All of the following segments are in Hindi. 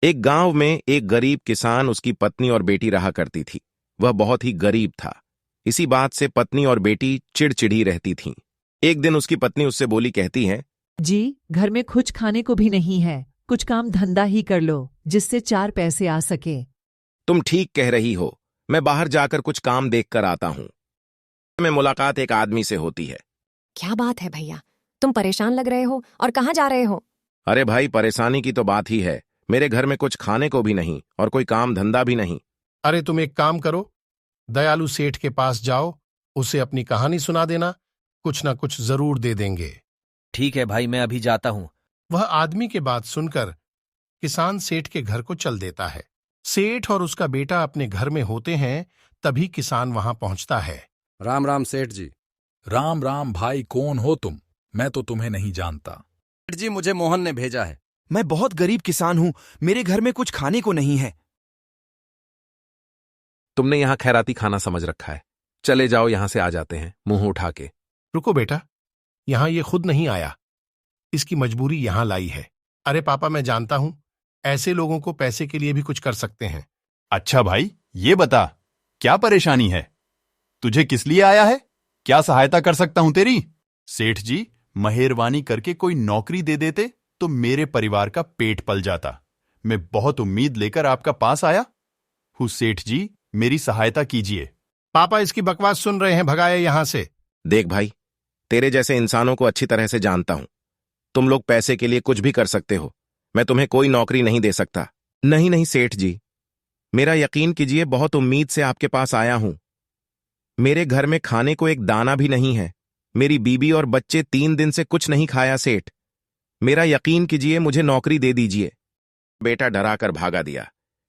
एक गांव में एक गरीब किसान, उसकी पत्नी और बेटी रहा करती थी। वह बहुत ही गरीब था। इसी बात से पत्नी और बेटी चिड़चिड़ी रहती थीं। एक दिन उसकी पत्नी उससे बोली, कहती है, जी, घर में कुछ खाने को भी नहीं है, कुछ काम धंधा ही कर लो जिससे 4 पैसे आ सके। तुम ठीक कह रही हो, मैं बाहर जाकर कुछ काम देख कर आता हूं। में मुलाकात एक आदमी से होती है। क्या बात है भैया, तुम परेशान लग रहे हो और कहाँ जा रहे हो? अरे भाई, परेशानी की तो बात ही है। मेरे घर में कुछ खाने को भी नहीं और कोई काम धंधा भी नहीं। अरे तुम एक काम करो, दयालु सेठ के पास जाओ, उसे अपनी कहानी सुना देना, कुछ ना कुछ जरूर दे देंगे। ठीक है भाई, मैं अभी जाता हूँ। वह आदमी की बात सुनकर किसान सेठ के घर को चल देता है। सेठ और उसका बेटा अपने घर में होते हैं, तभी किसान वहां पहुंचता है। राम राम सेठ जी। राम राम भाई, कौन हो तुम? मैं तो तुम्हें नहीं जानता। सेठ जी, मुझे मोहन ने भेजा है। मैं बहुत गरीब किसान हूँ, मेरे घर में कुछ खाने को नहीं है। तुमने यहाँ खैराती खाना समझ रखा है। चले जाओ, यहां से आ जाते हैं मुंह उठा के। रुको बेटा, यहां ये खुद नहीं आया, इसकी मजबूरी यहां लाई है। अरे पापा, मैं जानता हूं, ऐसे लोगों को पैसे के लिए भी कुछ कर सकते हैं। अच्छा भाई, ये बता, क्या परेशानी है? तुझे किस लिए आया है? क्या सहायता कर सकता हूं तेरी? सेठ जी, मेहरबानी करके कोई नौकरी दे देते तो मेरे परिवार का पेट पल जाता। मैं बहुत उम्मीद लेकर आपका पास आया हूं। सेठ जी, मेरी सहायता कीजिए। पापा इसकी बकवास सुन रहे हैं, भगाए यहां से। देख भाई, तेरे जैसे इंसानों को अच्छी तरह से जानता हूं। तुम लोग पैसे के लिए कुछ भी कर सकते हो। मैं तुम्हें कोई नौकरी नहीं दे सकता। नहीं नहीं सेठ जी, मेरा यकीन कीजिए, बहुत उम्मीद से आपके पास आया हूं। मेरे घर में खाने को एक दाना भी नहीं है। मेरी बीबी और बच्चे 3 दिन से कुछ नहीं खाया सेठ। मेरा यकीन कीजिए, मुझे नौकरी दे दीजिए। बेटा डराकर भागा दिया।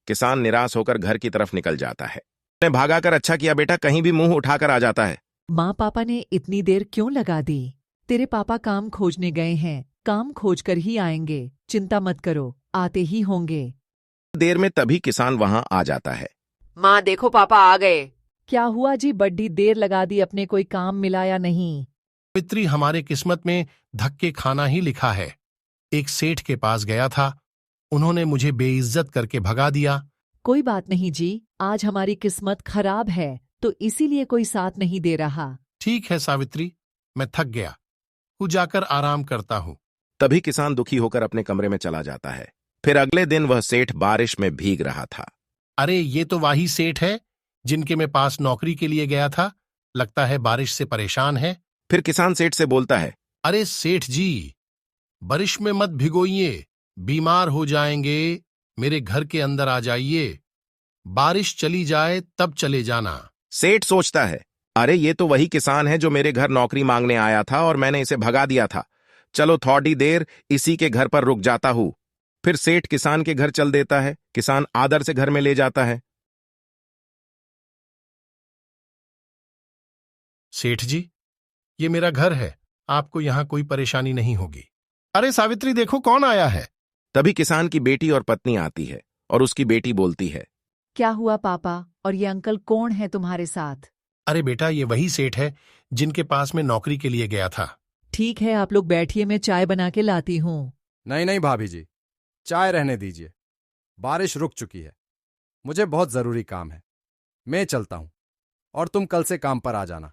किसान निराश होकर घर की तरफ निकल जाता है। ने भागाकर अच्छा किया बेटा, कहीं भी मुंह उठाकर आ जाता है। माँ पापा ने इतनी देर क्यों लगा दी? तेरे पापा काम खोजने गए हैं, काम खोज कर ही आएंगे, चिंता मत करो, आते ही होंगे। देर में तभी किसान वहां आ जाता है। माँ देखो, पापा आ गए। क्या हुआ जी, बड़ी देर लगा दी, अपने कोई काम मिला या नहीं? पितरी, हमारे किस्मत में धक्के खाना ही लिखा है। एक सेठ के पास गया था, उन्होंने मुझे बेइज्जत करके भगा दिया। कोई बात नहीं जी, आज हमारी किस्मत खराब है तो इसीलिए कोई साथ नहीं दे रहा। ठीक है सावित्री, मैं थक गया हूँ, जाकर आराम करता हूँ। तभी किसान दुखी होकर अपने कमरे में चला जाता है। फिर अगले दिन वह सेठ बारिश में भीग रहा था। अरे ये तो वही सेठ है जिनके मैं पास नौकरी के लिए गया था। लगता है बारिश से परेशान है। फिर किसान सेठ से बोलता है, अरे सेठ जी, बारिश में मत भिगोइए, बीमार हो जाएंगे। मेरे घर के अंदर आ जाइए, बारिश चली जाए तब चले जाना। सेठ सोचता है, अरे ये तो वही किसान है जो मेरे घर नौकरी मांगने आया था और मैंने इसे भगा दिया था। चलो थोड़ी देर इसी के घर पर रुक जाता हूं। फिर सेठ किसान के घर चल देता है। किसान आदर से घर में ले जाता है। सेठ जी, ये मेरा घर है, आपको यहां कोई परेशानी नहीं होगी। अरे सावित्री, देखो कौन आया है। तभी किसान की बेटी और पत्नी आती है और उसकी बेटी बोलती है, क्या हुआ पापा, और ये अंकल कौन है तुम्हारे साथ? अरे बेटा, ये वही सेठ है जिनके पास मैं नौकरी के लिए गया था। ठीक है, आप लोग बैठिए, मैं चाय बना के लाती हूँ। नहीं नहीं भाभी जी, चाय रहने दीजिए, बारिश रुक चुकी है, मुझे बहुत जरूरी काम है, मैं चलता हूं और तुम कल से काम पर आ जाना,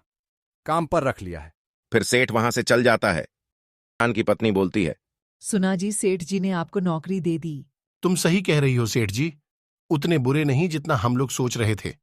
काम पर रख लिया है। फिर सेठ वहां से चल जाता है। किसान की पत्नी बोलती है, सुना जी, सेठ जी ने आपको नौकरी दे दी। तुम सही कह रही हो सेठ जी, उतने बुरे नहीं जितना हम लोग सोच रहे थे।